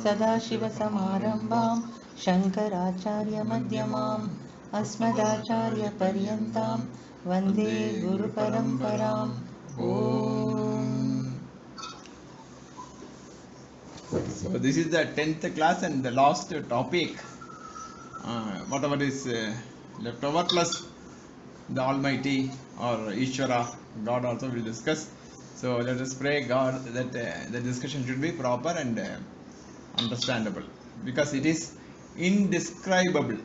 सदाशिवसमारम्भां शङ्कराचार्यमध्यमाम् अस्मदाचार्यपर्यन्तां वन्दे गुरुपरम्पराम् ॐ. So this is the 10th class and the last topic, whatever is left over, plus the Almighty or Ishvara, God also will discuss. So let us pray God that the discussion should be proper and understandable, because it is indescribable.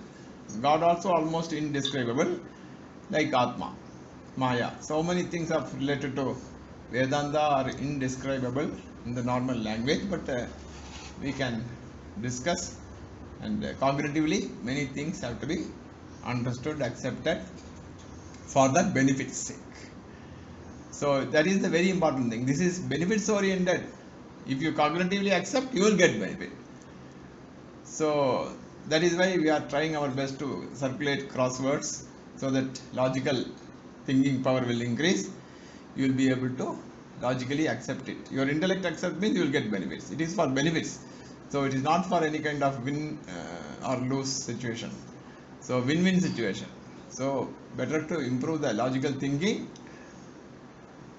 God also almost indescribable, like Atma, Maya. So many things are related to Vedanta are indescribable in the normal language, but we can discuss, and cognitively many things have to be understood, accepted for the benefit's sake. So that is the very important thing. This is benefits oriented. If you cognitively accept, you will get benefit. So that is why we are trying our best to circulate crosswords, so that logical thinking power will increase. You will be able to logically accept it. Your intellect accept means you will get benefits. It is for benefits. So it is not for any kind of win or lose situation. So win-win situation. So better to improve the logical thinking.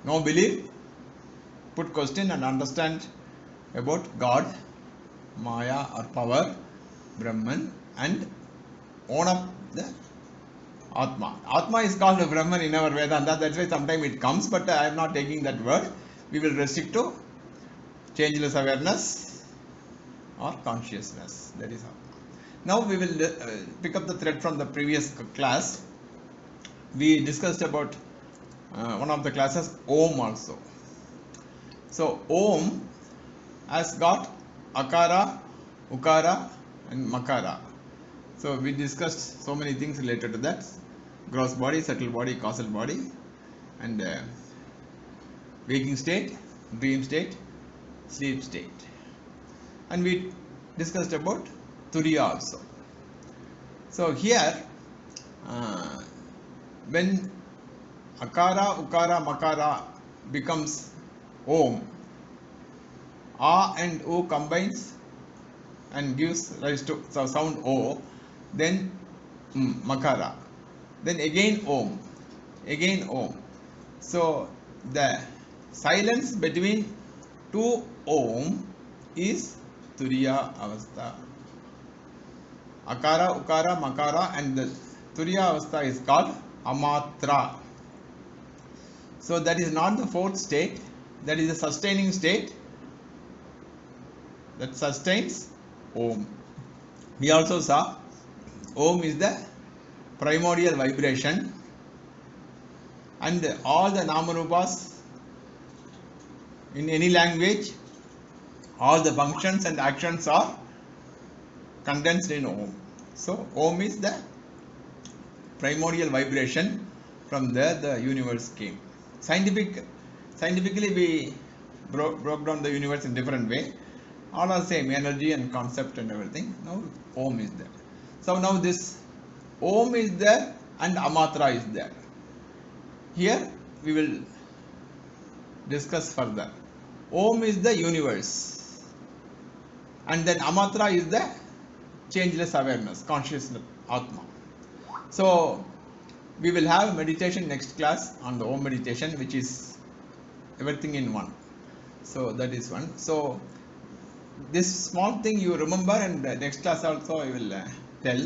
No belief. Put question and understand about God, Maya or power, Brahman, and own up the Atma. Atma is called Brahman in our Vedanta. That's why sometimes it comes, but I am not taking that word. We will restrict to changeless awareness or consciousness. That is Atma. Now we will pick up the thread from the previous class. We discussed about one of the classes, Om also. So Om has got Akara, Ukara and Makara. So we discussed so many things related to that. Gross body, subtle body, causal body, and waking state, dream state, sleep state. And we discussed about Turiya also. So here, when Akara, Ukara, Makara becomes Om, A and O combines and gives rise to sound O, then Makara, then again Om, again Om. So the silence between two Om is Turiya Avastha. Akara, Ukara, Makara, and the Turiya Avastha is called Amatra. So that is not the fourth state, that is a sustaining state that sustains Om. We also saw Om is the primordial vibration, and all the Namarupas in any language, all the functions and actions are condensed in Om. So Om is the primordial vibration. From there the universe came. Scientifically we broke down the universe in different way. All are same, energy and concept and everything. Now Om is there. So now this Om is there and Amatra is there. Here we will discuss further. Om is the universe, and then Amatra is the changeless awareness, consciousness, Atma. So we will have meditation next class on the Om meditation, which is everything in one. So that is one. So this small thing you remember, and next class also I will tell.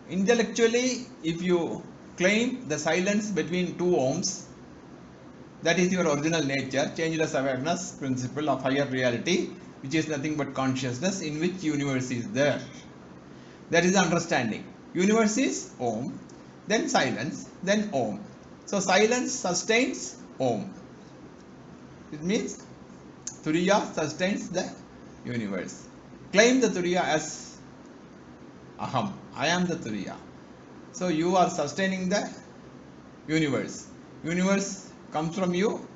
Intellectually, if you claim the silence between two Oms, that is your original nature, changeless awareness, principle of higher reality, which is nothing but consciousness, in which universe is there. That is the understanding. Universe is Om, then silence, then Om. So silence sustains Om. It means Turiya sustains the universe. Claim the Turiya as Aham. I am the Turiya. So you are sustaining the universe. Universe comes from you.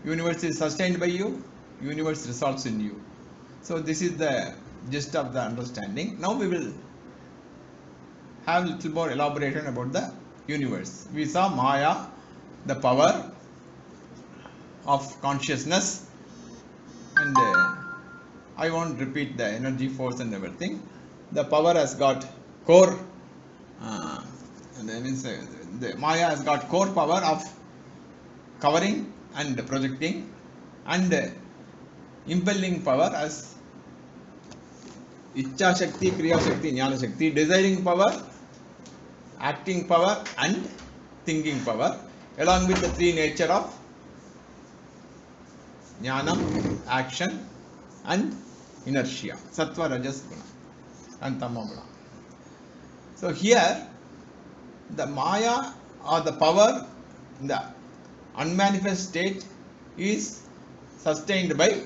Universe is sustained by you. Universe results in you. So this is the gist of the understanding. Now we will have a little more elaboration about the universe. We saw Maya, the power of consciousness, and I won't repeat the energy, force and everything. The power has got core, that means the Maya has got core power of covering and projecting, and impelling power as Ichcha Shakti, Kriya Shakti, Jnana Shakti, desiring power, acting power and thinking power, along with the three nature of Jnanam, action and inertia, Sattva, Rajas, Guna and Tama Guna. So here the Maya or the power in the unmanifest state is sustained by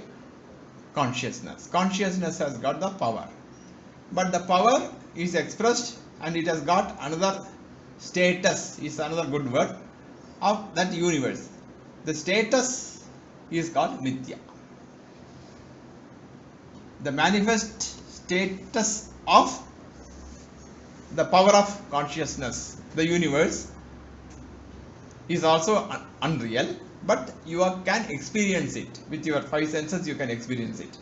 consciousness. Consciousness has got the power, but the power is expressed and it has got another status, is another good word, of that universe. The status is called Mithya. The manifest status of the power of consciousness, the universe, is also unreal, but you can experience it with your five senses. You can experience it.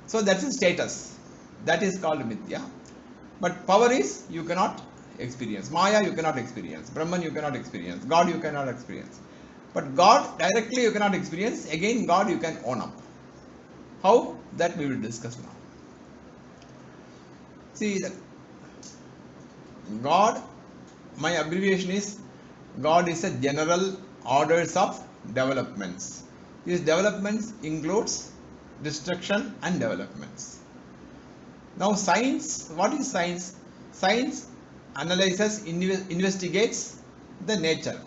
So that's a status, that is called Mithya. But power is you cannot experience. Maya you cannot experience. Brahman you cannot experience. God you cannot experience. But God directly you cannot experience. Again God you can own up. How? That we will discuss now. See, God, my abbreviation is God is a general orders of developments. These developments includes destruction and developments. Now science, what is science? Science analyzes, investigates the nature,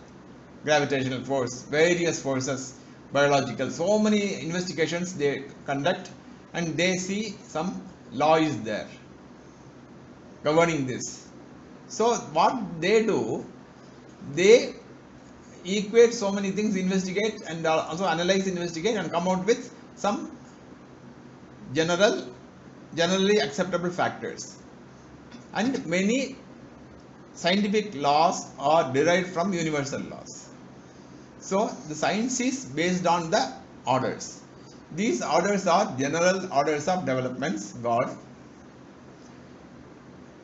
gravitational force, various forces, biological, so many investigations they conduct, and they see some law is there governing this. So what they do, they equate so many things, investigate and also analyze, investigate and come out with some generally acceptable factors. And many scientific laws are derived from universal laws. So the science is based on the orders. These orders are general orders of developments, God,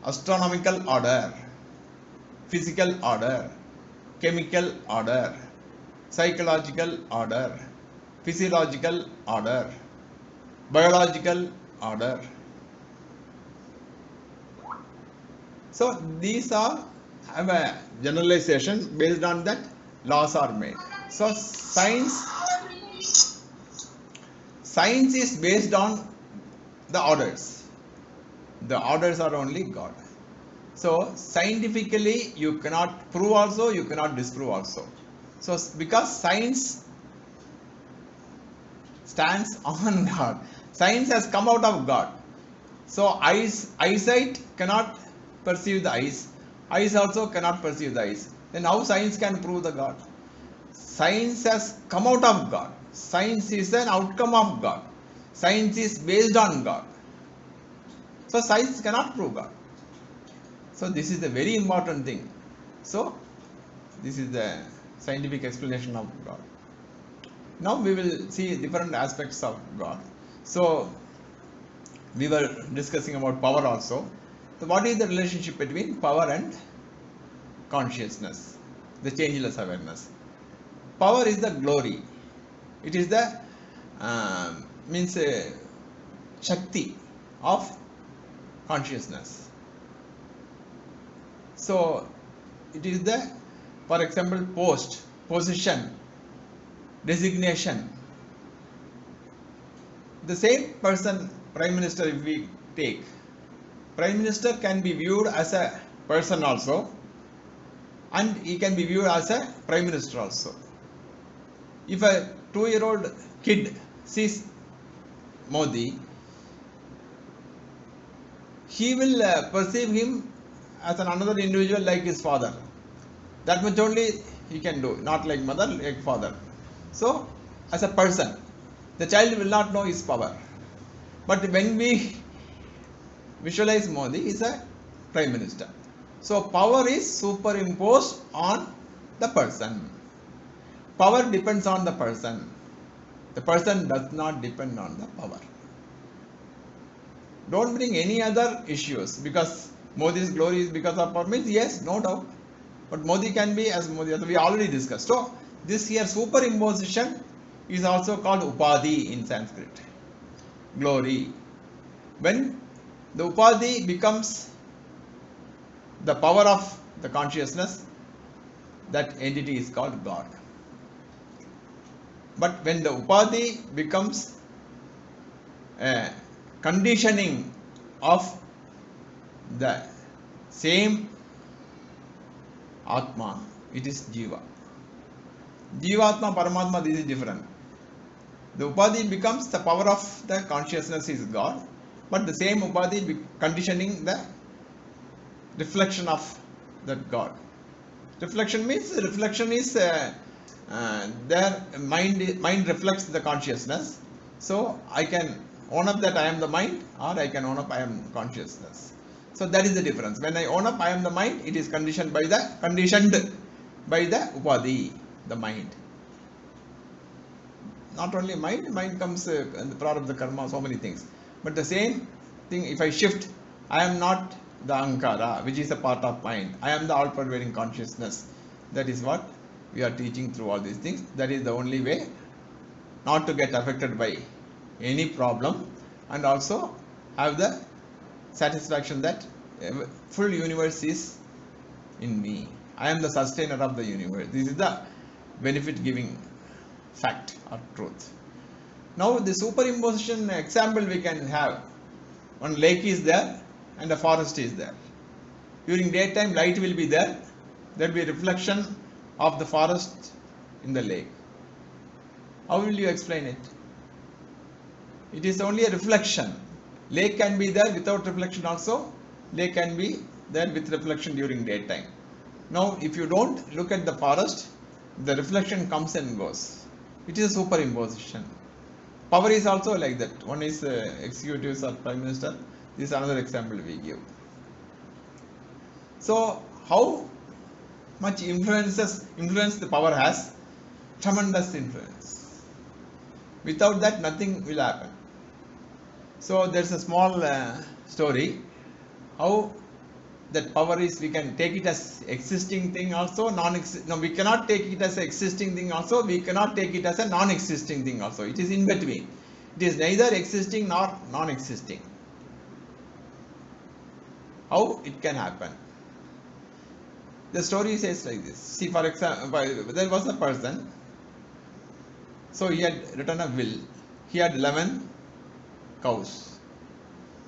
astronomical order, physical order, chemical order, psychological order, physiological order, biological order. So these are have a generalization, based on that laws are made. So science is based on the orders. The orders are only God. So scientifically you cannot prove also, you cannot disprove also. So because science stands on God, science has come out of God. So eyesight cannot perceive the eyes, eyes also cannot perceive the eyes. Then how science can prove the God? Science has come out of God. Science is an outcome of God. Science is based on God. So science cannot prove God. So this is a very important thing. So this is the scientific explanation of God. Now we will see different aspects of God. So we were discussing about power also. So what is the relationship between power and consciousness, the changeless awareness? Power is the glory. It is the Shakti of consciousness. So it is the, for example, post, position, designation. The same person, Prime Minister, if we take, Prime Minister can be viewed as a person also, and he can be viewed as a Prime Minister also. If a 2-year-old kid sees Modi, he will perceive him as another individual like his father. That much only he can do, not like mother, like father. So as a person, the child will not know his power. But when we visualize Modi is a Prime Minister. So power is superimposed on the person. Power depends on the person. The person does not depend on the power. Don't bring any other issues because Modi's glory is because of our means. Yes, no doubt. But Modi can be as Modi, as we already discussed. So this here superimposition is also called upadhi in Sanskrit. Glory. When the upadhi becomes the power of the consciousness, that entity is called God. But when the upadhi becomes a conditioning of the same Atma, it is Jiva. Jivatma, Paramatma, this is different. The upadhi becomes the power of the consciousness is God, but the same upadhi conditioning the reflection of that God. Reflection means reflection is their mind reflects the consciousness. So I can own up that I am the mind, or I can own up I am consciousness. So that is the difference. When I own up I am the mind, it is conditioned by the upadhi, the mind. Not only mind comes in the part of the karma, so many things. But the same thing, if I shift, I am not the ankara, which is a part of mind. I am the all-pervading consciousness. That is what we are teaching through all these things. That is the only way not to get affected by any problem, and also have the satisfaction that full universe is in me. I am the sustainer of the universe. This is the benefit giving fact or truth. Now the superimposition example we can have. One lake is there and a forest is there. During daytime light will be there. There will be reflection of the forest in the lake. How will you explain it? It is only a reflection. Lake can be there without reflection also. Lake can be there with reflection during daytime. Now if you don't look at the forest, the reflection comes and goes. It is a superimposition. Power is also like that. One is executives or prime minister. This is another example we give. So how much influence the power has? Tremendous influence. Without that nothing will happen. So there's a small story how that power is, we can take it as existing thing also, we cannot take it as existing thing also, we cannot take it as a non-existing thing also. It is in between. It is neither existing nor non-existing. How it can happen? The story says like this. See, for example, there was a person, so he had written a will. He had 11 cows.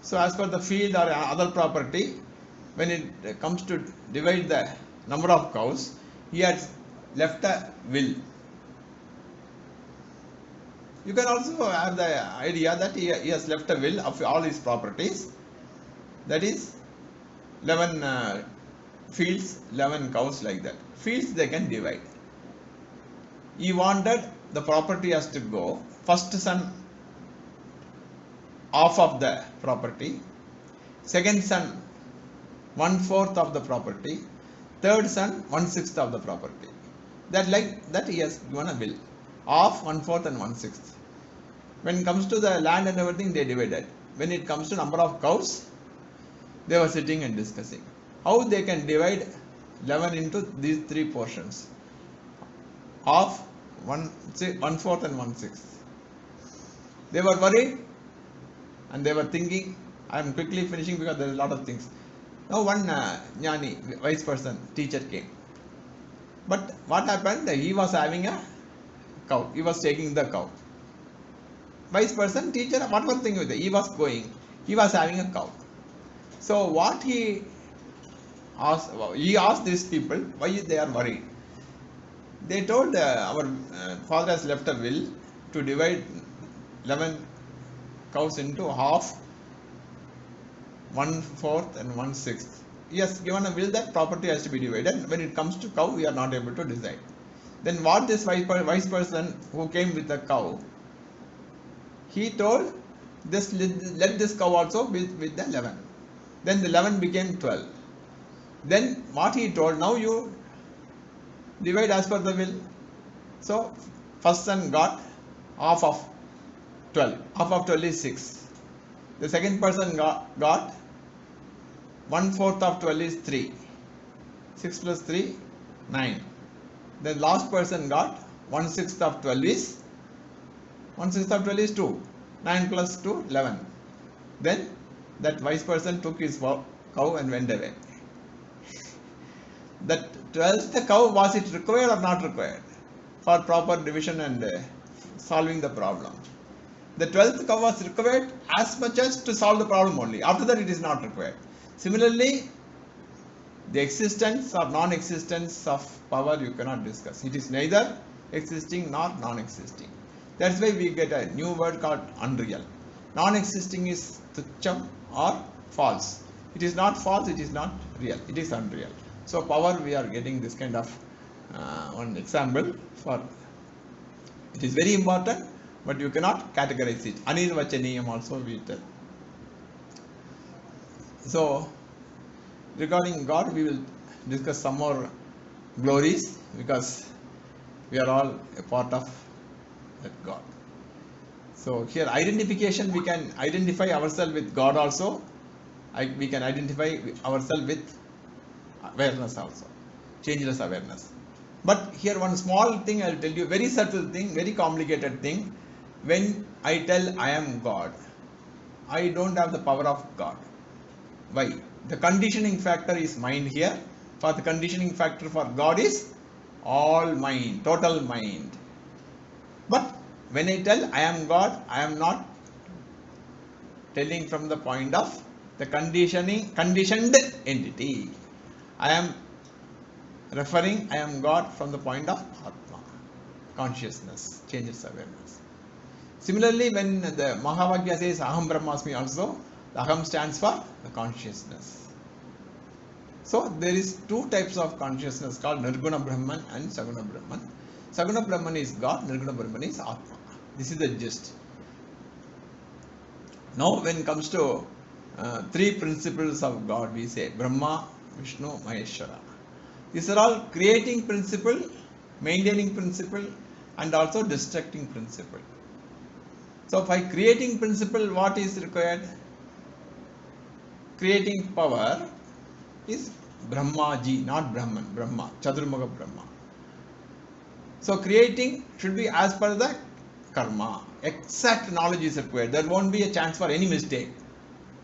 So as per the field or other property, when it comes to divide the number of cows, he has left a will. You can also have the idea that he has left a will of all his properties. That is 11 fields, 11 cows, like that. Fields they can divide. He wanted the property has to go. First son half of the property. Second son 1/4 of the property. Third son 1/6 of the property. That like that he has given a will. Half, 1/4 and 1/6. When it comes to the land and everything, they divided. When it comes to number of cows, they were sitting and discussing how they can divide 11 into these three portions. Half, 1/4 and 1/6. They were worried and they were thinking. I am quickly finishing because there is a lot of things. Now one jnani, wise person, teacher came. But what happened? He was having a cow. He was taking the cow. Wise person, teacher, whatever thing with it, he was going. He was having a cow. So what he asked these people why they are worried. They told our father has left a will to divide 11 cows into half, 1/4 and 1/6. He has given a will that property has to be divided. When it comes to cow, we are not able to decide. Then what this wise person who came with the cow, he told this, let this cow also with the 11. Then the 11 became 12. Then what he told, now you divide as per the will. So first son got half of 12. Half of 12 is 6. The second person got 1/4 of 12 is 3. 6 plus 3, 9. The last person got 1/6 of 12 is 1/6 of 12 is 2. 9 plus 2, 11. Then that wise person took his cow and went away. That 12th cow, was it required or not required for proper division and solving the problem? The 12th cow was required as much as to solve the problem only. After that it is not required. Similarly, the existence or non-existence of power you cannot discuss. It is neither existing nor non-existing. That's why we get a new word called unreal. Non-existing is tucham or false. It is not false, it is not real, it is unreal. So power, we are getting this kind of one example for, it is very important, but you cannot categorize it. Anirvachaniyam also we tell. So regarding God, we will discuss some more glories, because we are all a part of that God. So here identification, we can identify ourselves with God also. We can identify ourselves with awareness also, changeless awareness. But here one small thing I will tell you, very subtle thing, very complicated thing. When I tell I am God, I don't have the power of God. Why? The conditioning factor is mind here. For the conditioning factor for God is all mind, total mind. But when I tell I am God, I am not telling from the point of the conditioned entity. I am referring I am God from the point of Atma, consciousness, changes awareness. Similarly, when the Mahavagya says Aham Brahmasmi also, the Aham stands for the consciousness. So there is two types of consciousness called Nirguna Brahman and Saguna Brahman. Saguna Brahman is God, Nirguna Brahman is Atma. This is the gist. Now when it comes to three principles of God, we say Brahma, Vishnu, Maheshwara. These are all creating principle, maintaining principle, and also destructing principle. So by creating principle, what is required? Creating power is Brahmaji, not Brahman, Brahma, Chaturmukha Brahma. So creating should be as per the karma. Exact knowledge is required. There won't be a chance for any mistake.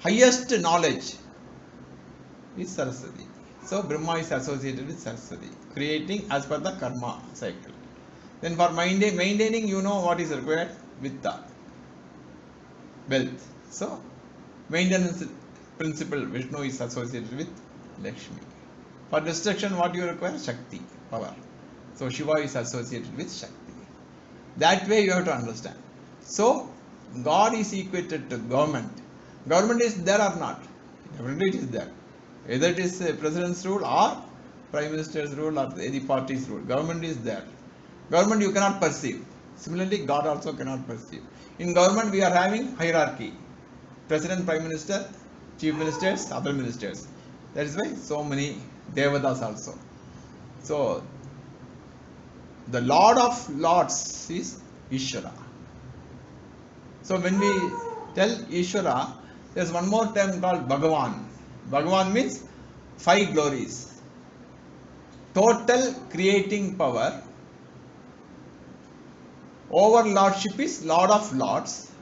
Highest knowledge is Saraswati. So Brahma is associated with Saraswati, creating as per the karma cycle. Then for maintaining, you know what is required? Vitta, wealth. So maintenance principle, Vishnu is associated with Lakshmi. For destruction, what you require? Shakti, power. So Shiva is associated with Shakti. That way you have to understand. So God is equated to government. Government is there or not? Definitely it is there. Either it is president's rule or prime minister's rule or any party's rule. Government is there. Government you cannot perceive. Similarly, God also cannot perceive. In government we are having hierarchy. President, prime minister, chief ministers, other ministers. That is why so many devatas also. So the Lord of Lords is Ishvara. So when we tell Ishvara, there is one more term called Bhagavan. Bhagavan means 5 glories. Total creating power. Overlordship is Lord of Lords.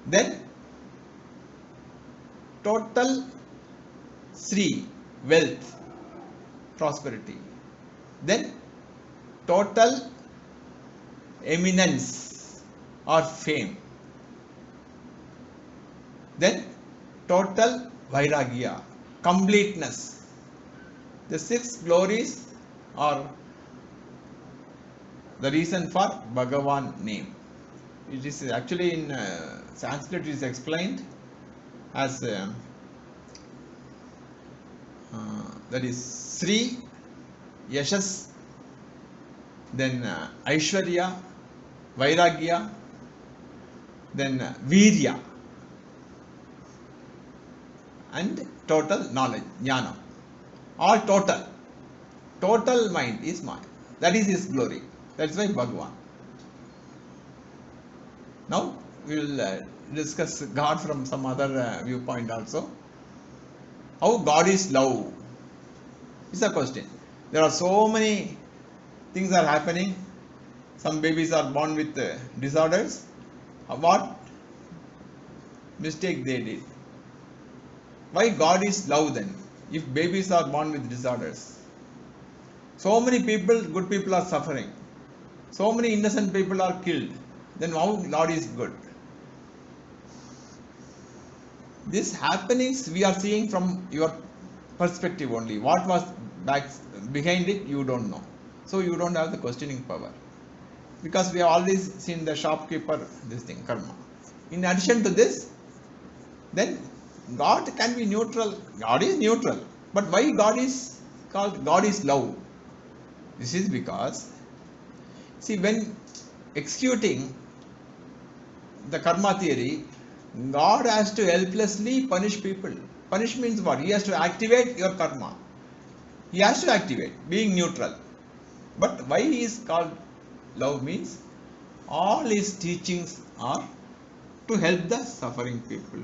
Then total Sri, wealth, prosperity. Then total eminence or fame. Then total Vairagya, completeness. The 6 glories are the reason for Bhagavan name. It is actually in Sanskrit, it is explained as that is Sri, Yashas, then Aishwarya, Vairagya, then Virya, and total knowledge, Jnana. All total. Total mind is mind. That is his glory. That's why Bhagavan. Now we will discuss God from some other viewpoint also. How God is love is a question. There are so many things are happening. Some babies are born with disorders. What mistake they did? Why God is love then? If babies are born with disorders, so many people, good people are suffering. So many innocent people are killed. Then how Lord is good? These happenings we are seeing from your perspective only. What was back behind it, you don't know. So you don't have the questioning power. Because we have always seen the shopkeeper, this thing, karma. In addition to this, then God can be neutral. God is neutral. But why God is called God is love? This is because, see, when executing the karma theory, God has to helplessly punish people. Punish means what? He has to activate your karma. He has to activate, being neutral. But why he is called love means all his teachings are to help the suffering people.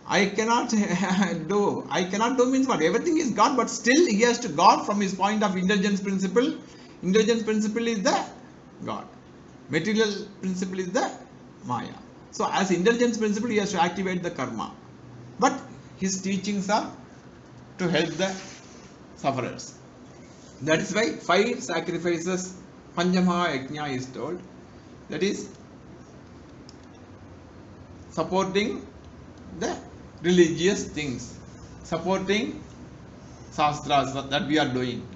I cannot do means what? Everything is God, but still he has to God from his point of indulgence principle. Indulgence principle is the God. Material principle is the Maya. So as indulgence principle, he has to activate the karma. But his teachings are to help the sufferers. That is why 5 sacrifices, Panchamaha Yajna is told. That is supporting the religious things, supporting shastras that we are doing,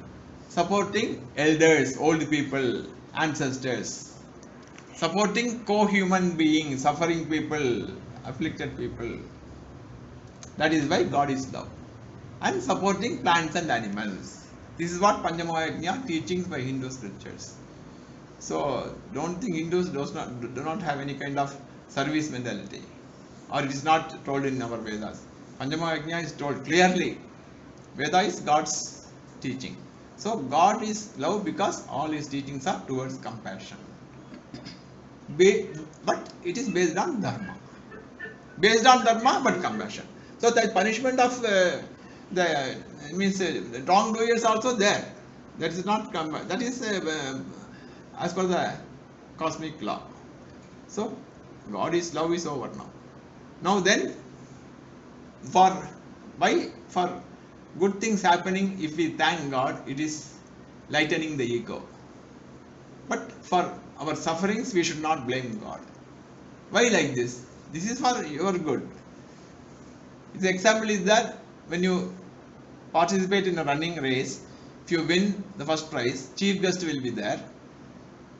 supporting elders, old people, ancestors, supporting co-human beings, suffering people, afflicted people. That is why God is love. And supporting plants and animals. This is what Panchamaha Yajna teachings by Hindu scriptures. So don't think Hindus do not have any kind of service mentality, or it is not told in our Vedas. Panchamaha Yajna is told clearly. Veda is God's teaching. So God is love because all his teachings are towards compassion. But it is based on dharma. Based on dharma but compassion. So the punishment of the wrongdoers also there. That is not that is as per the cosmic law. So God is love is over now. Now then, for good things happening, if we thank God, it is lightening the ego. But for our sufferings, we should not blame God. Why like this? This is for your good. The example is that when you participate in a running race, if you win the first prize, chief guest will be there.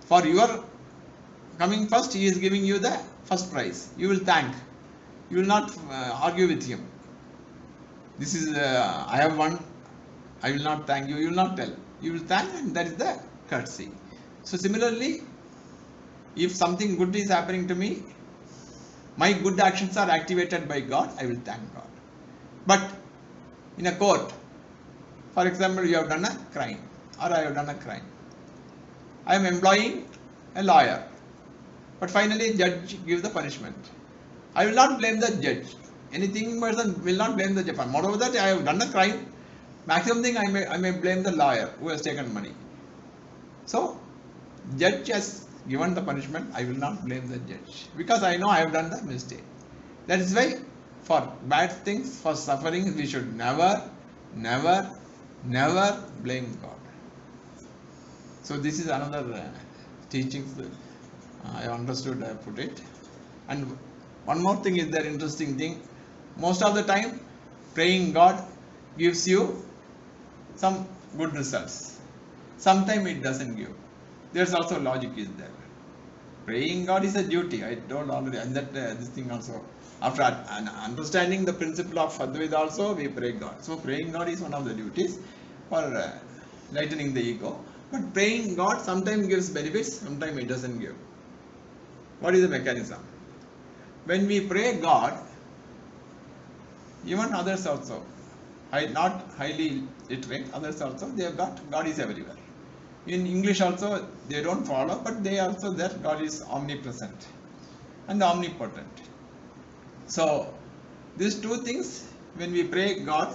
For your coming first, he is giving you the first prize. You will thank. You will not argue with him. This is I have won. I will not thank you. You will not tell. You will thank, and that is the courtesy. So similarly, if something good is happening to me, my good actions are activated by God, I will thank God. But in a court, for example, you have done a crime, or I have done a crime. I am employing a lawyer, but finally judge gives the punishment. I will not blame the judge. Anything person will not blame the judge. Moreover that I have done a crime, maximum thing I may blame the lawyer who has taken money. So judge has given the punishment, I will not blame the judge, because I know I have done the mistake. That is why for bad things, for suffering, we should never blame God. So this is another teaching I understood, I put it. And one more thing is the interesting thing. Most of the time, praying God gives you some good results. Sometimes it doesn't give. There's also logic is there. Praying God is a duty. I told already, and that this thing also. After understanding the principle of Advaita also, we pray God. So praying God is one of the duties for lightening the ego. But praying God sometimes gives benefits, sometimes it doesn't give. What is the mechanism? When we pray God, even others also, not highly literate, others also, they have got God is everywhere. In English also, they don't follow, but they also there, God is omnipresent. and omnipotent. So these two things, when we pray God,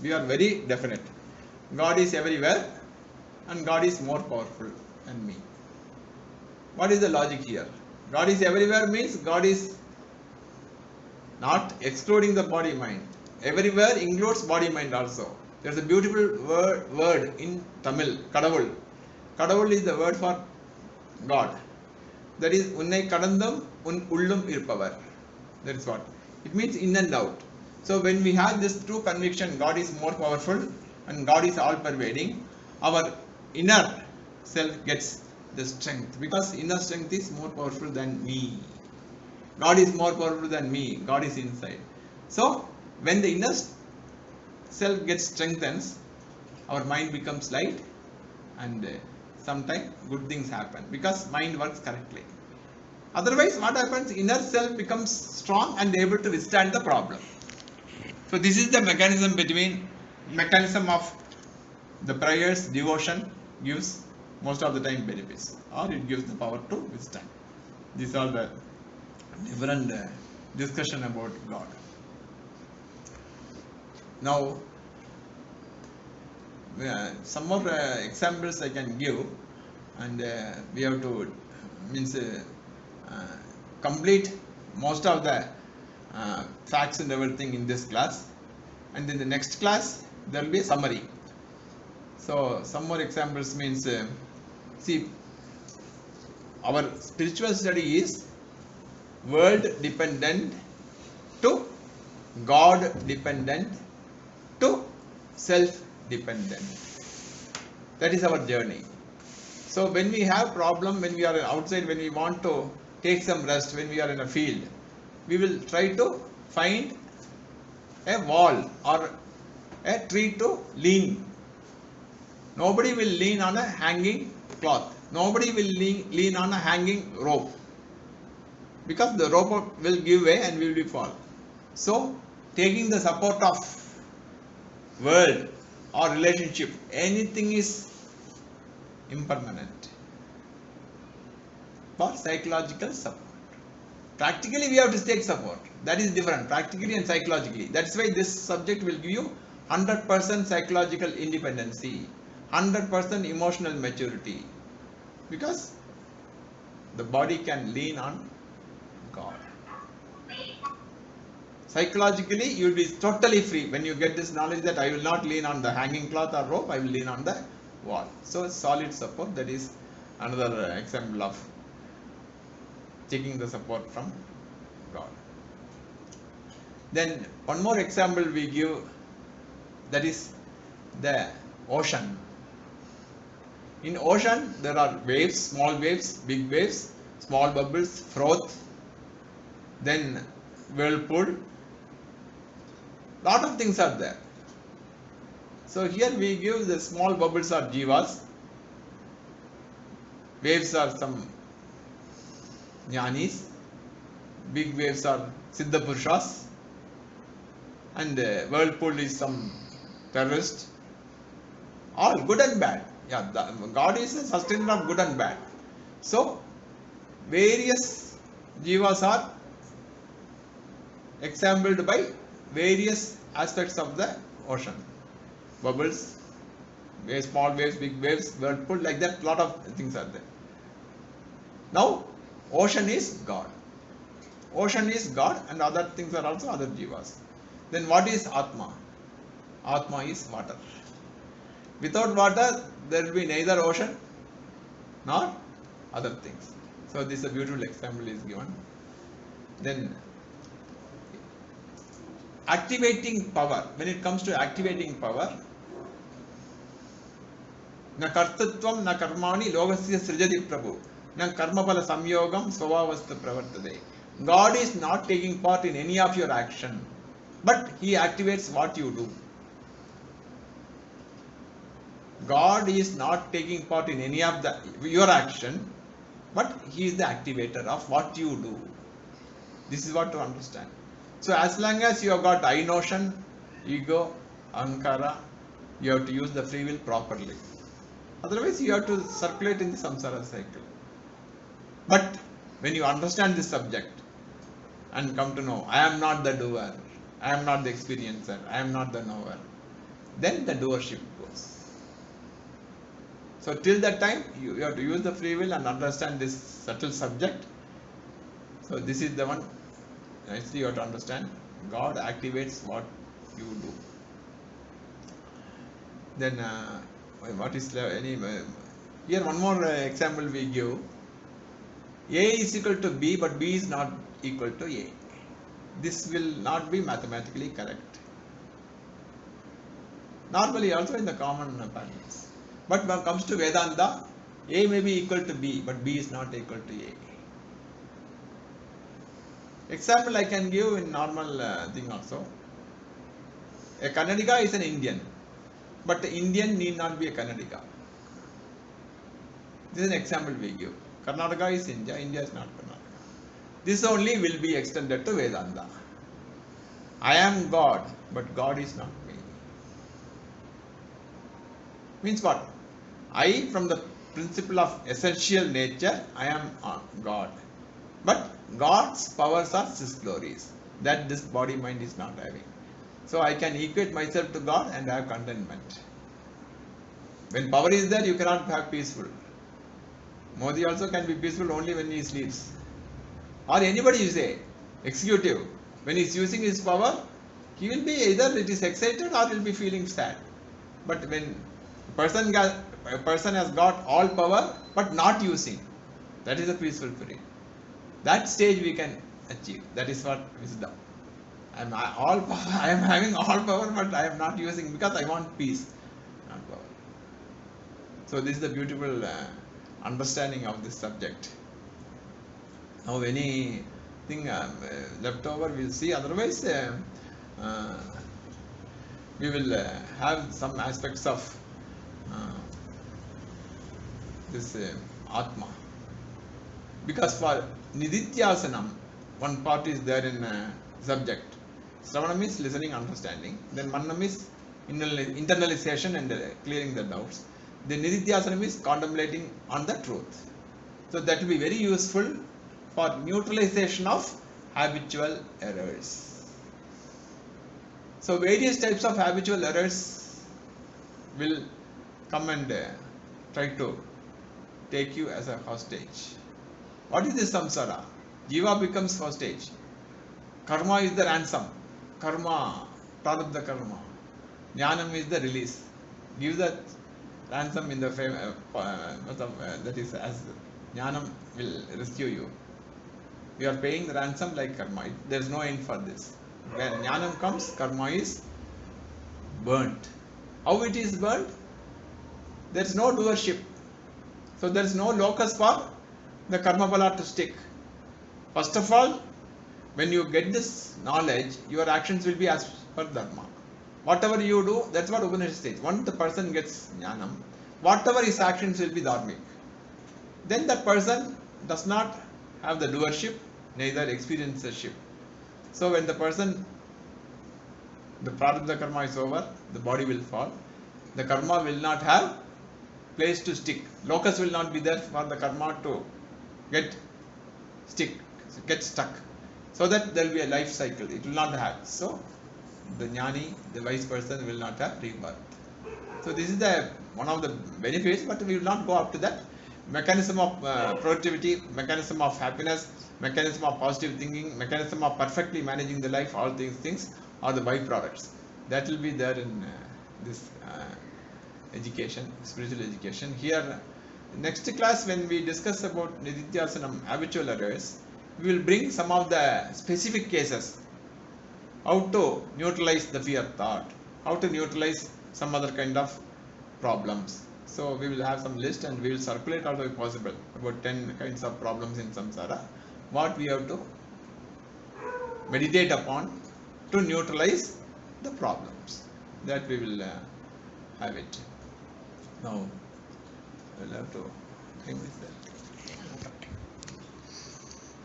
we are very definite. God is everywhere and God is more powerful than me. What is the logic here? God is everywhere means God is not excluding the body mind. Everywhere includes body mind also. There is a beautiful word in Tamil, Kadavul. Kadavul is the word for God. That is Unnai Kadandam Un Ullum Irpavar. That is what. It means in and out. So when we have this true conviction, God is more powerful and God is all pervading, our inner self gets the strength, because inner strength is more powerful than me. God is more powerful than me. God is inside. So when the inner self gets strengthens, our mind becomes light, and sometimes good things happen because mind works correctly. Otherwise, what happens? Inner self becomes strong and able to withstand the problem. So this is the mechanism of the prayers. Devotion gives most of the time benefits, or it gives the power to withstand. These are the different discussion about God. Now, some more examples I can give, and we have to complete most of the facts and everything in this class, and in the next class there will be a summary. So some more examples means see, our spiritual study is world dependent to God dependent to self dependent. That is our journey. So when we have problem, when we are outside, when we want to take some rest, when we are in a field, we will try to find a wall or a tree to lean. Nobody will lean on a hanging cloth. Nobody will lean on a hanging rope, because the rope will give way and we will fall. So taking the support of world or relationship, anything is impermanent for psychological support. Practically we have to take support. That is different, practically and psychologically. That's why this subject will give you 100% psychological independency, 100% emotional maturity, because the body can lean on God. Psychologically you will be totally free when you get this knowledge that I will not lean on the hanging cloth or rope, I will lean on the wall. So solid support, that is another example of taking the support from God. Then one more example we give, that is the ocean. In ocean there are waves, small waves, big waves, small bubbles, froth, then whirlpool. Lot of things are there. So here we give the small bubbles are jivas, waves are some jnanis, big waves are siddha purushas, and whirlpool is some terrorist. All good and bad. Yeah, God is a sustainer of good and bad. So various jivas are exampled by various aspects of the ocean. Bubbles, waves, small waves, big waves, whirlpool, like that, lot of things are there. Now, ocean is God. Ocean is God, and other things are also other jivas. Then what is Atma? Atma is water. Without water, there will be neither ocean nor other things. So this is a beautiful example is given. Then activating power. When it comes to activating power, na kartatvam na karmani logasya srijati prabhu na karmapala samyogam svabhavastha pravartade. God is not taking part in any of your action, but He activates what you do. God is not taking part in any of your action, but He is the activator of what you do. This is what to understand. So as long as you have got I notion, ego, ahankara, you have to use the free will properly. Otherwise you have to circulate in the samsara cycle. But when you understand this subject, and come to know I am not the doer, I am not the experiencer, I am not the knower, then the doership goes. So till that time you have to use the free will and understand this subtle subject. So this is the one nicely you have to understand. God activates what you do. Then what is any here one more example we give. A is equal to B, but B is not equal to A. This will not be mathematically correct. Normally also in the common parlance. But when it comes to Vedanta, A may be equal to B, but B is not equal to A. Example I can give in normal thing also. A Kannadiga is an Indian, but the Indian need not be a Kannadiga. This is an example we give. Karnataka is India, India is not Karnataka. This only will be extended to Vedanta. I am God, but God is not me. Means what? I, from the principle of essential nature, I am God. But God's powers are His glories that this body mind is not having. So I can equate myself to God and have contentment. When power is there, you cannot have peaceful. Modi also can be peaceful only when he sleeps. Or anybody you say, executive, when he is using his power, he will be either it is excited or he will be feeling sad. But when a person has got all power but not using, that is a peaceful period. That stage we can achieve. That is what wisdom. I am having all power, but I am not using because I want peace, not power. So this is the beautiful understanding of this subject. Now anything left over we'll see. Otherwise, we will have some aspects of this Atma. Because for Nididhyasanam, one part is there in subject. Sravanam is listening, understanding. Then Manam is internalization and clearing the doubts. The Nididhyasanam is contemplating on the truth. So that will be very useful for neutralization of habitual errors. So various types of habitual errors will come and try to take you as a hostage. What is this samsara? Jiva becomes hostage. Karma is the ransom. Karma, prarabdha karma. Jnanam is the release. Give the ransom in the that is as Jnanam will rescue you. You are paying the ransom like karma. There is no end for this. When Jnanam comes, karma is burnt. How it is burnt? There is no doership. So there is no locus for the karma bala to stick. First of all, when you get this knowledge, your actions will be as per dharma. Whatever you do, that's what Upanishad says. Once the person gets jnanam, whatever his actions will be dharmic. Then that person does not have the doership, neither experiencership. So when the prarabdha karma is over, the body will fall. The karma will not have place to stick. Locus will not be there for the karma to get stuck. So that there will be a life cycle. It will not have. So the jnani, the wise person will not have rebirth. So this is one of the benefits, but we will not go up to that. Mechanism of productivity, mechanism of happiness, mechanism of positive thinking, mechanism of perfectly managing the life, all these things are the byproducts. That will be there in this education, spiritual education. Here, next class when we discuss about Nididhyasanam, habitual errors, we will bring some of the specific cases. How to neutralize the fear thought, how to neutralize some other kind of problems. So we will have some list and we will circulate all the way possible about 10 kinds of problems in samsara. What we have to meditate upon to neutralize the problems. That we will have it. Now we'll have to bring this there.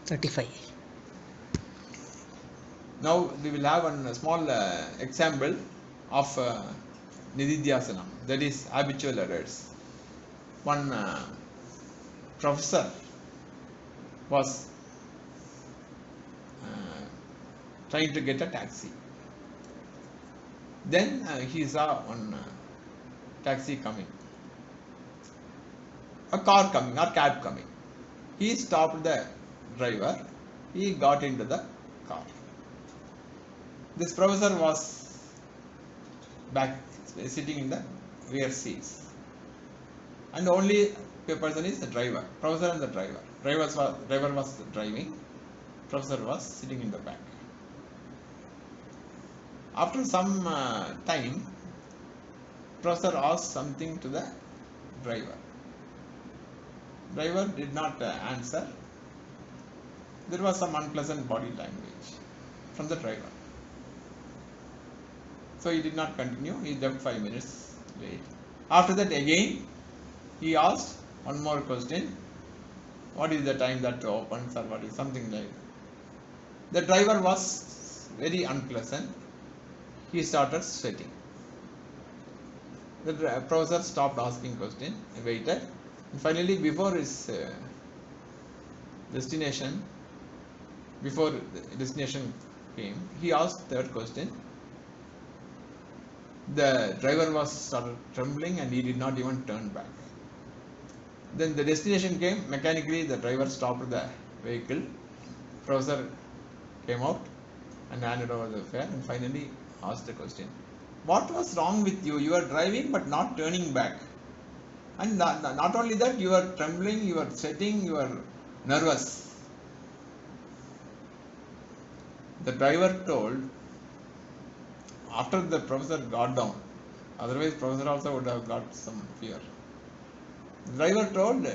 35. Now we will have a small example of Nididhyasanam, that is habitual errors. One professor was trying to get a taxi. Then he saw one taxi coming, a car coming or cab coming. He stopped the driver. He got into the car. This professor was back sitting in the rear seats, and only a person is the driver, professor and the driver. Driver was driving, professor was sitting in the back. After some time, professor asked something to the driver. Driver did not answer. There was some unpleasant body language from the driver. So he did not continue. He left 5 minutes late. After that again, he asked one more question. What is the time that opens, or what is something like that. The driver was very unpleasant. He started sweating. The professor stopped asking question, waited, and finally before his destination came, he asked third question. The driver was started trembling and he did not even turn back. Then the destination came. Mechanically the driver stopped the vehicle. Professor came out and handed over the fare and finally asked the question. What was wrong with you? You are driving but not turning back. And not only that, you are trembling, you are sweating, you are nervous. The driver told, after the professor got down, otherwise professor also would have got some fear. The driver told,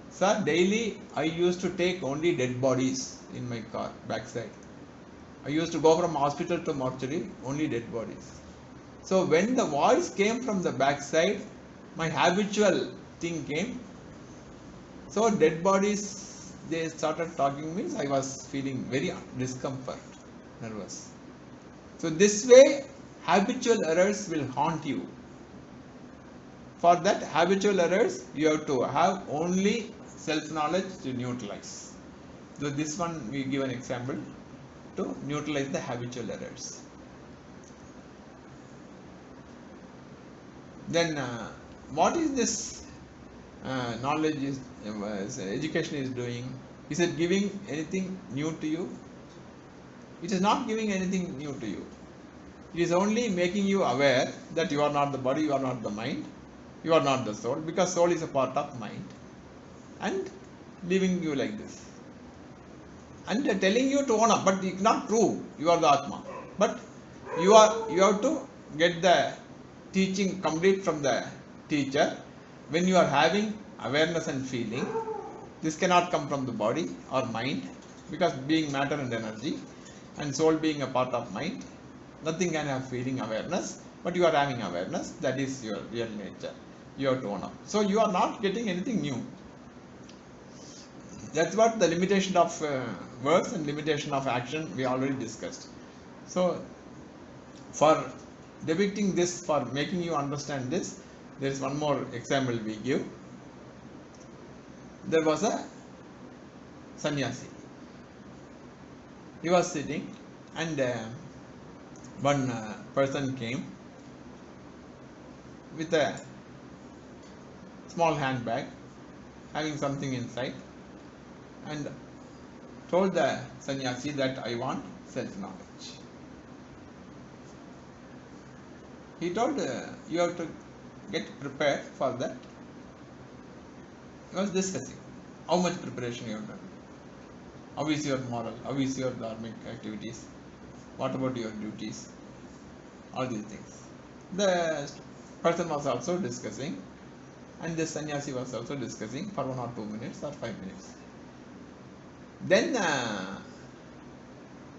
sir, daily I used to take only dead bodies in my car, backside. I used to go from hospital to mortuary, only dead bodies. So when the voice came from the backside, my habitual thing came. So dead bodies, they started talking, means I was feeling very discomfort, nervous. So this way, habitual errors will haunt you. For that habitual errors, you have to have only self-knowledge to neutralize. So this one we give an example to neutralize the habitual errors. Then what is this knowledge is education is doing? Is it giving anything new to you? It is not giving anything new to you. It is only making you aware that you are not the body, you are not the mind, you are not the soul, because soul is a part of mind, and leaving you like this. And telling you to own up, but it's not true, you are the Atma. But you have to get the teaching complete from the teacher. When you are having awareness and feeling, this cannot come from the body or mind, because being matter and energy, and soul being a part of mind, nothing can have feeling awareness, but you are having awareness, that is your real nature. You have to own up. So you are not getting anything new. That's what the limitation of words and limitation of action we already discussed. So for depicting this, for making you understand this, there is one more example we give. There was a sannyasi. He was sitting, and one person came with a small handbag having something inside, and told the sannyasi that I want self-knowledge. He told you have to get prepared for that. He was discussing how much preparation you have done. How is your moral? How is your dharmic activities? What about your duties? All these things. The person was also discussing, and the sannyasi was also discussing for 1 or 2 minutes or 5 minutes. Then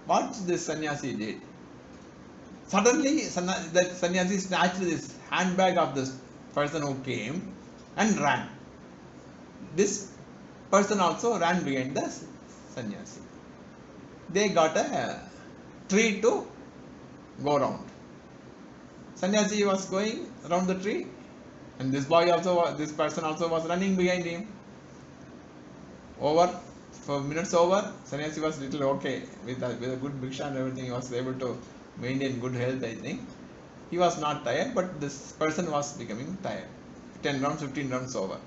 what this sannyasi did? Suddenly that sannyasi snatched this handbag of this person who came and ran. This person also ran behind the sannyasi. They got a tree to go around. Sannyasi was going around the tree, and this person also was running behind him. Over For minutes over, sannyasi was little okay with a good bhiksha and everything. He was able to maintain good health, I think. He was not tired, but this person was becoming tired. 10 rounds, 15 rounds over.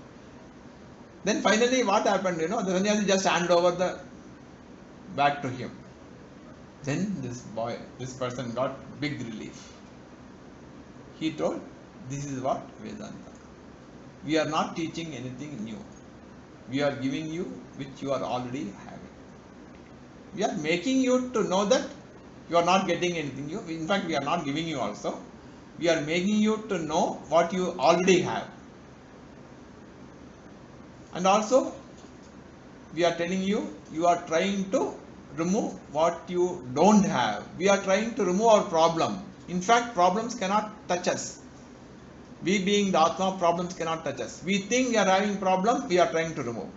Then finally, what happened? The sannyasi just handed over the bag to him. Then this person got big relief. He told, this is what Vedanta. We are not teaching anything new. We are giving you which you are already having. We are making you to know that you are not getting anything new. In fact, we are not giving you also. We are making you to know what you already have. And also, we are telling you, you are trying to remove what you don't have. We are trying to remove our problem. In fact, problems cannot touch us. We being the Atma, problems cannot touch us. We think we are having problem, we are trying to remove.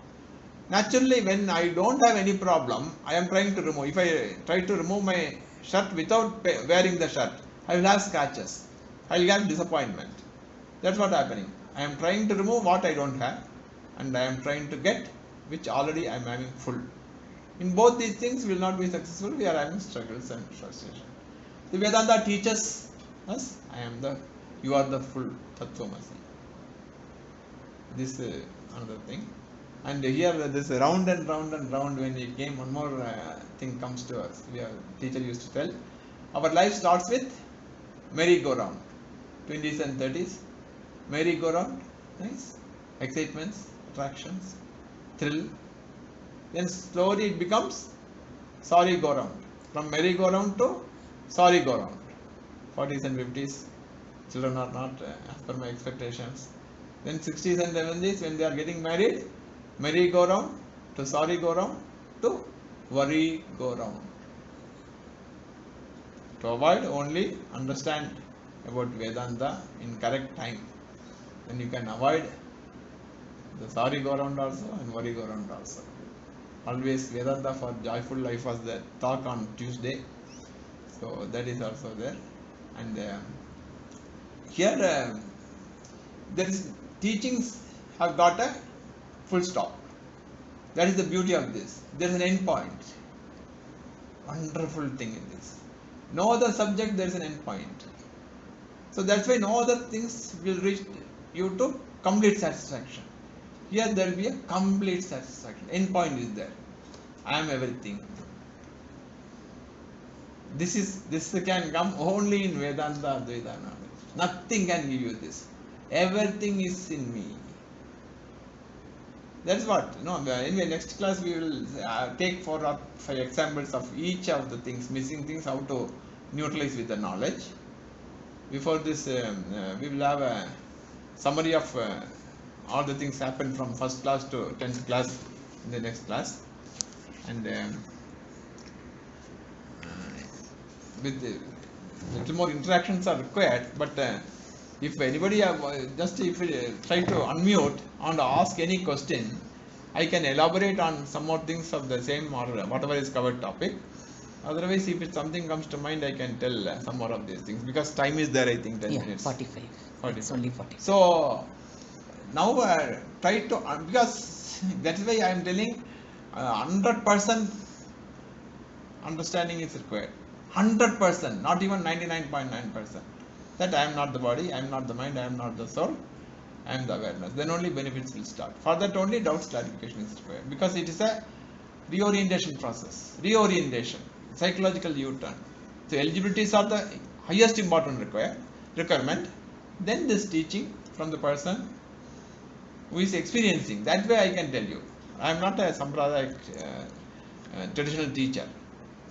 Naturally, when I don't have any problem, I am trying to remove. If I try to remove my shirt without wearing the shirt, I will have scratches. I will have disappointment. That's what happening. I am trying to remove what I don't have, and I am trying to get which already I am having full. In both these things, we will not be successful. We are having struggles and frustration. The Vedanta teaches us, you are the full Tattvamasi. This is another thing. And here this round and round and round, when we came, one more thing comes to us. Teacher used to tell, our life starts with merry-go-round. 20s and 30s, merry-go-round, nice, excitements, attractions, thrill. Then slowly it becomes sorry-go-round. From merry-go-round to sorry-go-round. 40s and 50s, children are not as per my expectations. Then 60s and 70s, when they are getting married, merry-go-round to sorry-go-round to worry-go-round. To avoid, only understand about Vedanta in correct time. Then you can avoid the sorry-go-round also and worry-go-round also. Always Vedanta for Joyful Life was the talk on Tuesday. So that is also there. And here there is teachings have got a full stop. That is the beauty of this. There is an end point. Wonderful thing in this. No other subject there is an end point. So that's why no other things will reach you to complete satisfaction. Here there will be a complete satisfaction. End point is there. I am everything. This can come only in Vedanta Advaita knowledge. Nothing can give you this. Everything is in me. That's what, anyway, next class we will take 4 or 5 examples of each of the things, missing things, how to neutralize with the knowledge. Before this, we will have a summary of all the things happened from first class to 10th class in the next class. And with little more interactions are required, but if anybody if we try to unmute and ask any question, I can elaborate on some more things of the same or whatever is covered topic. Otherwise, if something comes to mind, I can tell some more of these things, because time is there, I think 10 minutes. 45. It's only 40. So now try to, because that is why I am telling 100% understanding is required. 100%, not even 99.9%. That I am not the body, I am not the mind, I am not the soul, I am the awareness. Then only benefits will start. For that only doubts clarification is required, because it is a reorientation process. Reorientation, psychological U-turn. So eligibilities are the highest important requirement. Then this teaching from the person who is experiencing. That way I can tell you. I am not a Sampradayak traditional teacher.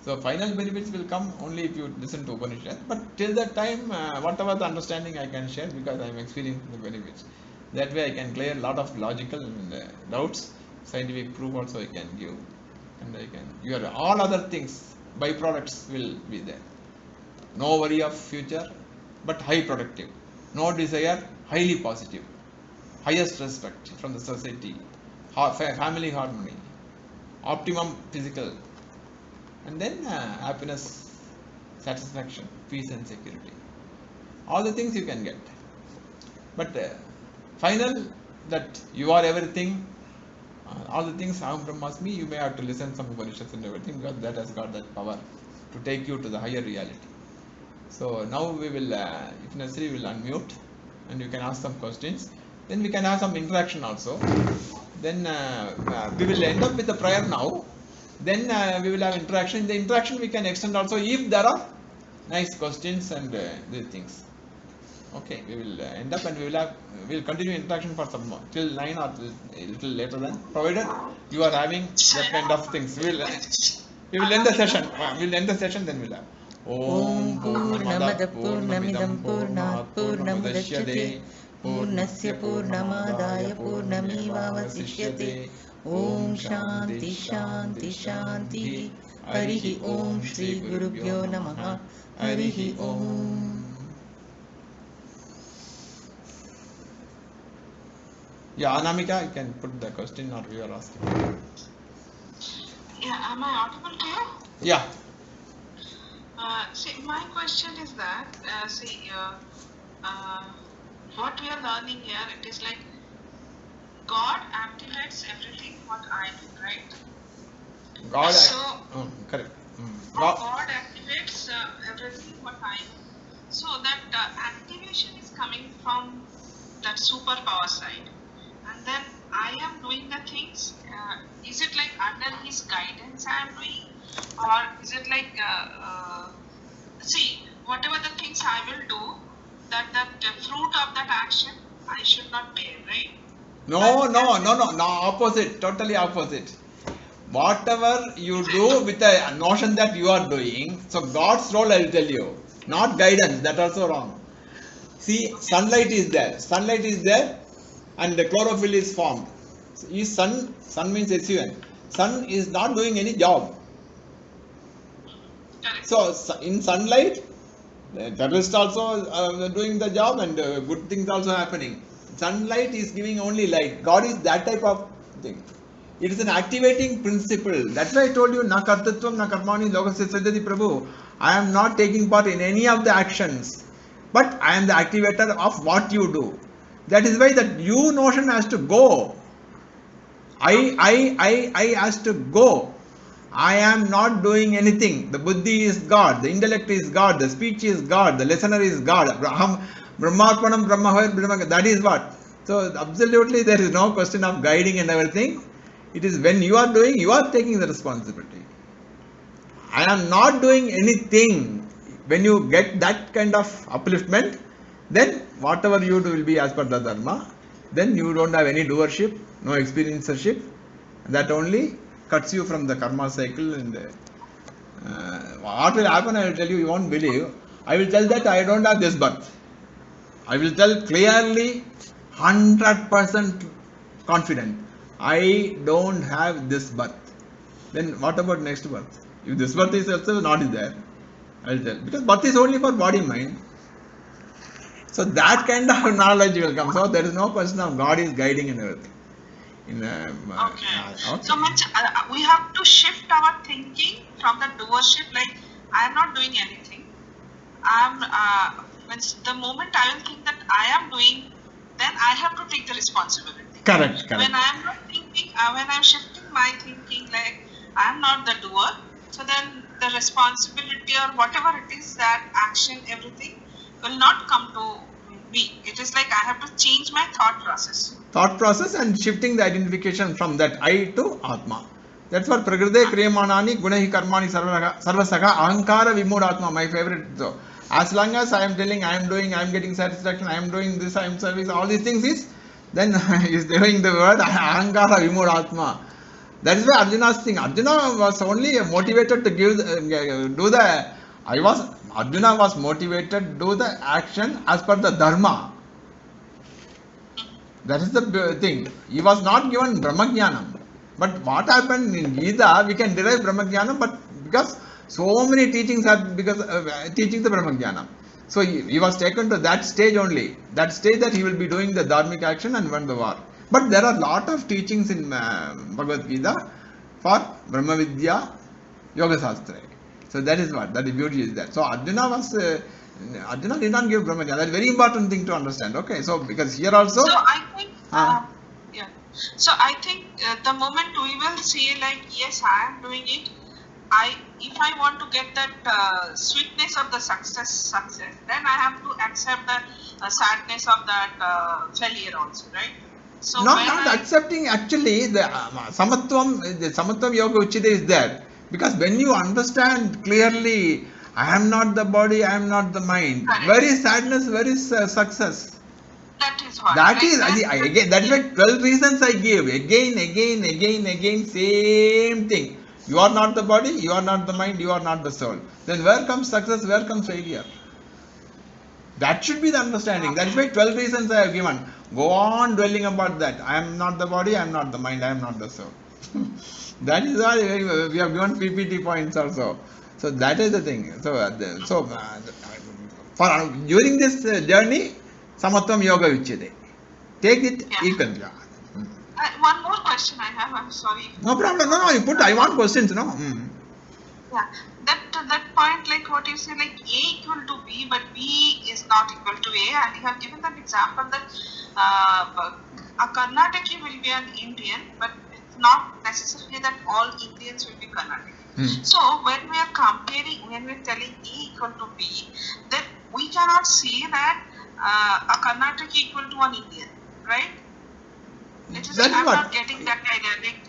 So final benefits will come only if you listen to Upanishad. But till that time, whatever the understanding I can share, because I am experiencing the benefits. That way I can clear a lot of logical doubts. Scientific proof also I can give. And all other things, byproducts will be there. No worry of future, but high productive. No desire, highly positive. Highest respect from the society. Family harmony. Optimum physical. And then happiness, satisfaction, peace and security. All the things you can get. But final, that you are everything, all the things Aham Brahmasmi, you may have to listen some Upanishads and everything, because that has got that power to take you to the higher reality. So now we will, if necessary, we will unmute and you can ask some questions. Then we can have some interaction also. Then we will end up with the prayer now. Then we will have interaction. The interaction we can extend also if there are nice questions and these things. Okay, we will end up and we will continue interaction for some more, till 9 or a little later than, provided you are having that kind of things. We will end the session. We will end the session, then we will have. Om Purnamada Purnamidam Purnat Purnamudachyate Purnasya Purnamadaya Purnamevavasishyate. Om Shanti Shanti Shanti. Harihi Om Shri Gurubhyo Namaha. Harihi Om. Yeah, Anamika, you can put the question or you are asking. Yeah, am I audible to you? Yeah. See, my question is that, what we are learning here, it is like God activates everything what I do, right? God, correct. God activates everything what I do. So that activation is coming from that superpower side. And then I am doing the things, is it like under his guidance I am doing? Or is it like, see, whatever the things I will do, that fruit of that action, I should not bear, right? No, opposite, totally opposite. Whatever you do with the notion that you are doing, so God's role I will tell you, not guidance, that also wrong. See, sunlight is there and the chlorophyll is formed. Is sun means SUN. Sun is not doing any job. So in sunlight, the terrorist also doing the job and good things also happening. Sunlight is giving only light. God is that type of thing. It is an activating principle. That's why I told you, na kartatvam na karmani lokasya siddhati Prabhu. I am not taking part in any of the actions, but I am the activator of what you do. That is why that you notion has to go. I has to go. I am not doing anything. The buddhi is God, the intellect is God, the speech is God, the listener is God. Brahmarpanam Brahmahoy Brahma. That is what. So absolutely there is no question of guiding and everything. It is when you are doing, you are taking the responsibility. I am not doing anything. When you get that kind of upliftment, then whatever you do will be as per the dharma. Then you don't have any doership, no experiencership. That only cuts you from the karma cycle. And what will happen, I will tell you, you won't believe. I will tell that I don't have this birth. I will tell clearly, 100% confident, I don't have this birth. Then what about next birth? If this birth is also not there, I will tell. Because birth is only for body mind. So that kind of knowledge will come. So there is no question of God is guiding and everything. Okay. So much we have to shift our thinking from the doership, like I am not doing anything. The moment I will think that I am doing, then I have to take the responsibility. Correct. When I am not thinking, when I am shifting my thinking, like I am not the doer, so then the responsibility or whatever it is, that action, everything will not come to me. It is like I have to change my thought process. Thought process and shifting the identification from that I to Atma. That's what Prakrite Kriyamanani Gunahi Karmani Sarvasaka Ahankara Vimudhatma, my favorite. So, as long as I am telling, I am doing, I am getting satisfaction, I am doing this, I am serving, all these things is, then is doing the word Ahankara Vimudhatma. That is why Arjuna's thing. Arjuna was only motivated to Arjuna was motivated to do the action as per the dharma. That is the thing. He was not given Brahmajnanam. But what happened in Gita, we can derive Brahmajnanam, but because so many teachings are teaching the Brahmajnanam. So he was taken to that stage only. That stage that he will be doing the dharmic action and won the war. But there are a lot of teachings in Bhagavad Gita for Brahma Vidya, Yoga Sastra. So that is what, that the beauty is that. So Arjuna did not give Brahmajnana. That's a very important thing to understand. Okay, so because here also. So I think, So I think the moment we will say like, yes, I am doing it. If I want to get that sweetness of the success, then I have to accept the sadness of that failure also, right? So Not accepting, actually the samatvam yoga uchida is there, because when you understand clearly, I am not the body, I am not the mind. Correct. Where is sadness? Where is success? that is what. That like is, that, again, that is why 12 reasons I gave. Again, same thing. You are not the body, you are not the mind, you are not the soul. Then where comes success, where comes failure? That should be the understanding. That is why 12 reasons I have given. Go on dwelling about that. I am not the body, I am not the mind, I am not the soul. That is why we have given PPT points also. So that is the thing. For during this journey, Samatvam Yoga Uchyate. Take it Yeah. equally. one more question I have. I'm sorry. No problem. No, you put. I want questions. No. Yeah, that point, like what you say, like A equal to B, but B is not equal to A, and you have given that example that a Karnataki will be an Indian, but it's not necessarily that all Indians will be Karnataki. So when we are comparing, when we are telling A equal to B, then we cannot say that a Karnataki equal to an Indian, right? That's I'm what. not getting that idea. Like,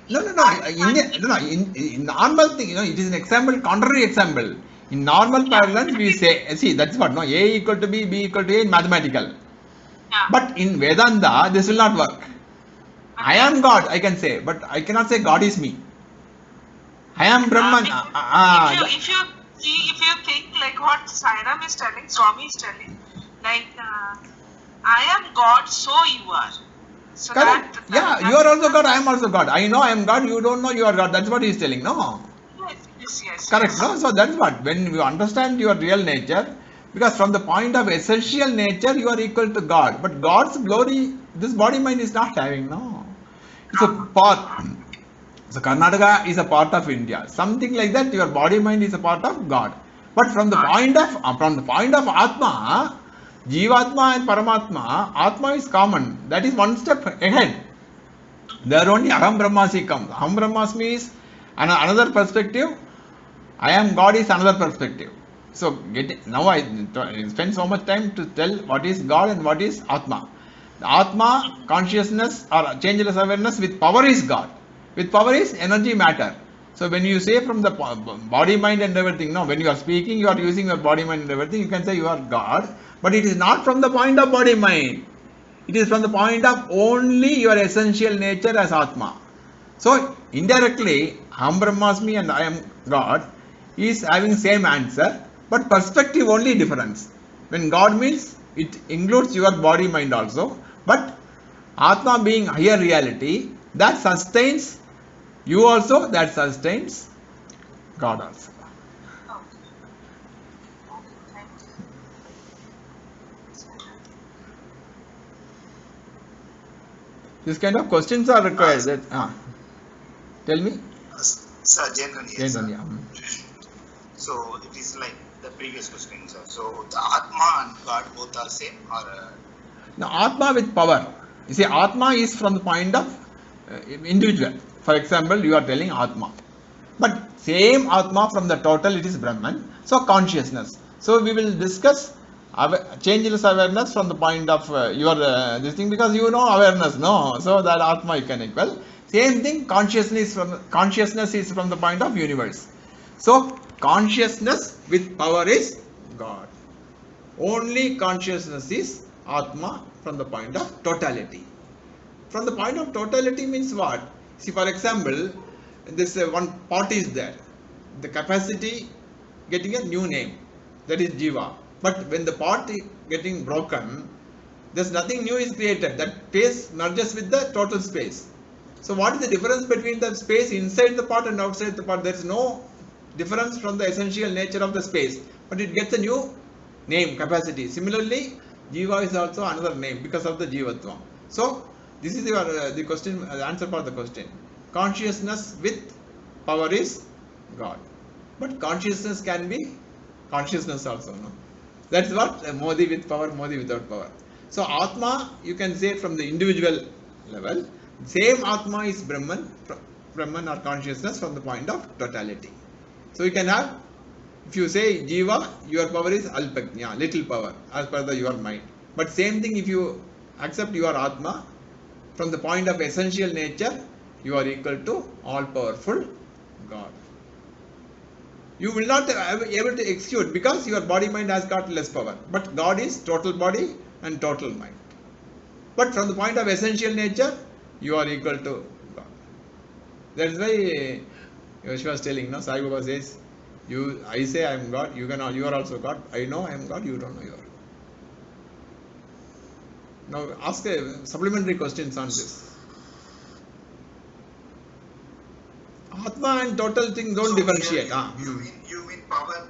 No. In normal thing, it is an example, contrary example. In normal parlance, we say, see, that's what, no, A equal to B, B equal to A in mathematical. Yeah. But in Vedanta, this will not work. I am God, I can say, but I cannot say God is me. I am Brahman. If you think like what Sairam is telling, Swami is telling, like I am God, so you are. So Correct. You are also God, I am also God. I know I am God, you don't know you are God. That's what he is telling, no? Yes. Correct, no? So that's what, when you understand your real nature, because from the point of essential nature, you are equal to God. But God's glory, this body mind is not having, no? It's a part. So Karnataka is a part of India. Something like that, your body mind is a part of God. But from the point of Atma, Jivatma and Paramatma, Atma is common. That is one step ahead. There only Aham Brahmasmi comes. Aham Brahmasmi is another perspective. I am God is another perspective. So now I spend so much time to tell what is God and what is Atma. The Atma, consciousness or changeless awareness with power is God. With power is energy matter. So when you say from the body, mind and everything, no, when you are speaking, you are using your body, mind and everything, you can say you are God. But it is not from the point of body, mind. It is from the point of only your essential nature as Atma. So indirectly, Aham Brahmasmi and I am God is having same answer, but perspective only difference. When God means, it includes your body, mind also, but Atma being higher reality, that sustains you also, that sustains God also. This kind of questions are required. Tell me. Sir, generally. Yeah. So it is like the previous question, sir. So the Atma and God both are same, or? Now, Atma with power. You see, Atma is from the point of individual. For example, you are telling Atma. But same Atma from the total, it is Brahman. So consciousness. So we will discuss changeless awareness from the point of your this thing, because you know awareness, no? So that Atma you can equal. Same thing, consciousness is from the point of universe. So consciousness with power is God. Only consciousness is Atma from the point of totality. From the point of totality means what? See, for example, this one part is there. The capacity getting a new name, that is Jiva. But when the part is getting broken, there's nothing new is created. That space merges with the total space. So what is the difference between the space inside the part and outside the part? There is no difference from the essential nature of the space, but it gets a new name, capacity. Similarly, Jiva is also another name because of the Jivatva. So this is your the question, the answer for the question. Consciousness with power is God, but consciousness can be consciousness also, no? That's what Modi with power, Modi without power. So Atma, you can say from the individual level, Same Atma is Brahman or consciousness from the point of totality. So you can have, if you say Jiva, your power is Alpajna, little power, as per your mind. But same thing if you accept your Atma, from the point of essential nature, you are equal to all powerful God. You will not be able to execute because your body mind has got less power. But God is total body and total mind. But from the point of essential nature, you are equal to God. That is why Yoshua was telling, no, Sai Baba says, I say I am God, you are also God. I know I am God, you don't know you are. Now ask a supplementary questions on this. Atma and total thing don't differentiate. You mean power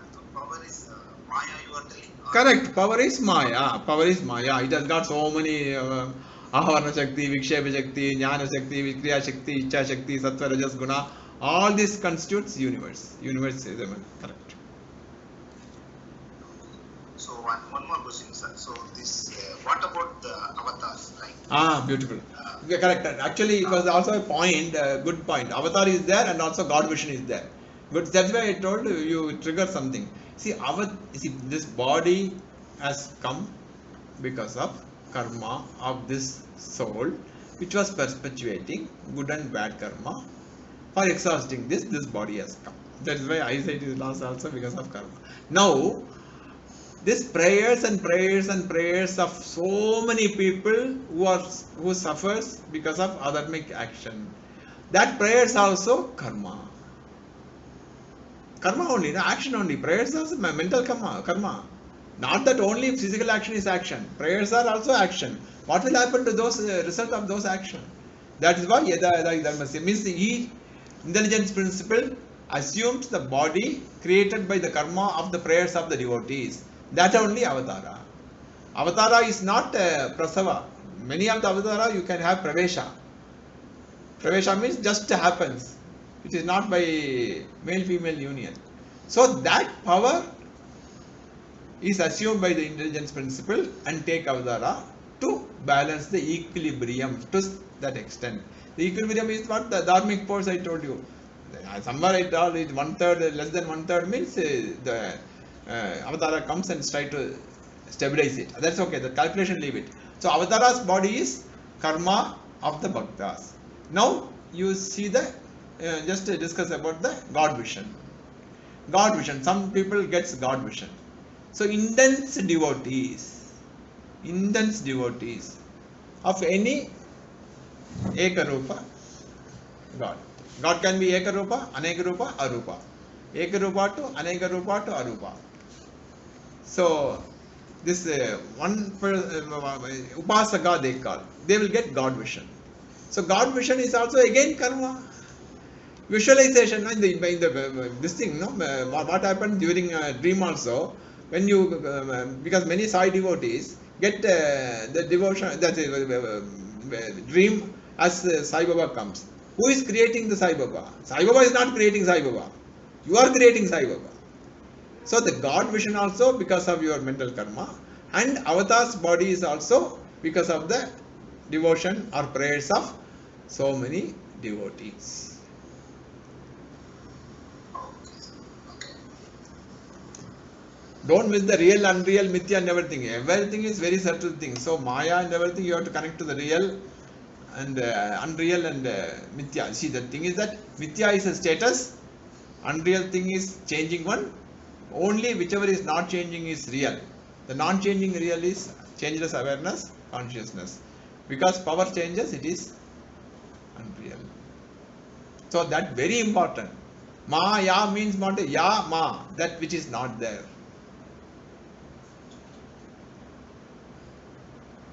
is Maya you are telling? Correct. Power is Maya. Power is Maya. It has got so many Ahavana Shakti, Vikshepa Shakti, Jnana Shakti, Vikriya Shakti, Icha Shakti, Sattva, Rajas, Guna. All this constitutes universe. Universe is correct. So one more question, sir. So this, what about the avatars, right? Beautiful. Correct. Actually, it was also a point, good point. Avatar is there and also God vision is there. But that's why I told you trigger something. See, this body has come because of karma of this soul, which was perpetuating good and bad karma. For exhausting this body has come. That is why eyesight is lost also because of karma. Now, this prayers and prayers and prayers of so many people who suffers because of adharmic action. That prayers also karma. Karma only, no action only. Prayers are mental karma. Not that only physical action is action. Prayers are also action. What will happen to those result of those action? That is why Yada Yada Dharmasya means the intelligence principle assumes the body created by the karma of the prayers of the devotees. That only avatara. Avatara is not prasava. Many of the avatara you can have pravesha. Pravesha means just happens. It is not by male-female union. So that power is assumed by the intelligence principle and take avatara to balance the equilibrium to that extent. The equilibrium is what the dharmic force I told you. Somewhere I told it 1/3, less than 1/3 means the avatara comes and try to stabilize it. That's okay. The calculation leave it. So avatara's body is karma of the bhaktas. Now you see the just discuss about the God vision. God vision. Some people gets God vision. So intense devotees of any Ekarupa God. God can be Ekarupa, Anekarupa, Arupa. Ekarupa to Anekarupa to Arupa. So this Upasaka they call. They will get God vision. So God vision is also again karma. Visualization in the this thing, no? What happened during dream also, when you because many Sai devotees get the devotion, that dream as Sai Baba comes. Who is creating the Sai Baba? Sai Baba is not creating Sai Baba. You are creating Sai Baba. So the God vision also because of your mental karma, and avatar's body is also because of the devotion or prayers of so many devotees. Don't miss the real, unreal, mithya and everything. Everything is very subtle thing. So Maya and everything you have to connect to the real and unreal and mithya. See, the thing is that mithya is a status, unreal thing is changing one. Only whichever is not changing is real. The non-changing real is changeless awareness, consciousness. Because power changes, it is unreal. So that very important. Maya means what? Ya ma, that which is not there.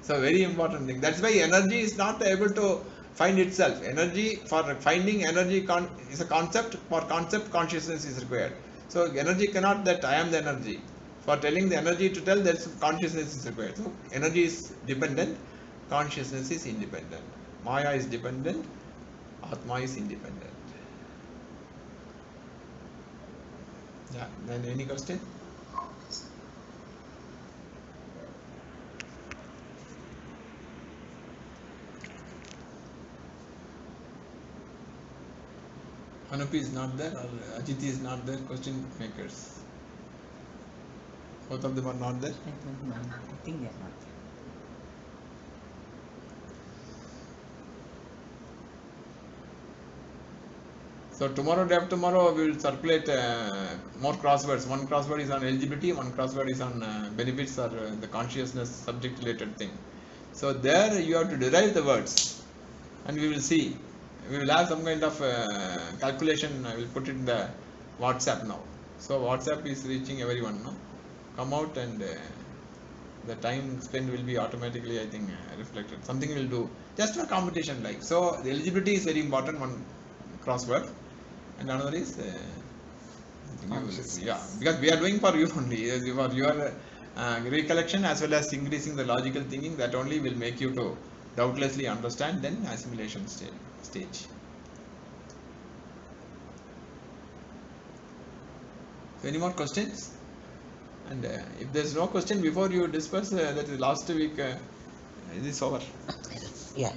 So very important thing. That's why energy is not able to find itself. Energy, for finding energy is a concept. For concept, consciousness is required. So energy cannot that I am the energy. For telling the energy to tell, that consciousness is required. So energy is dependent, consciousness is independent. Maya is dependent, Atma is independent. Yeah. Then any question? Anupi is not there or Ajiti is not there, question makers. Both of them are not there. I don't know. I think they are not. So tomorrow, day after tomorrow, we will circulate more crosswords. One crossword is on eligibility, one crossword is on benefits or the consciousness subject related thing. So there you have to derive the words, and we will see. We will have some kind of calculation. I will put it in the WhatsApp now. So WhatsApp is reaching everyone now. Come out and the time spent will be automatically, I think, reflected. Something we'll do just for competition like. So the eligibility is very important. One crossword. And another is, yeah, because we are doing for you only, for your recollection as well as increasing the logical thinking, that only will make you to doubtlessly understand, then assimilation stage. So any more questions? And if there is no question before you disperse, that is last week, is this over? Yeah.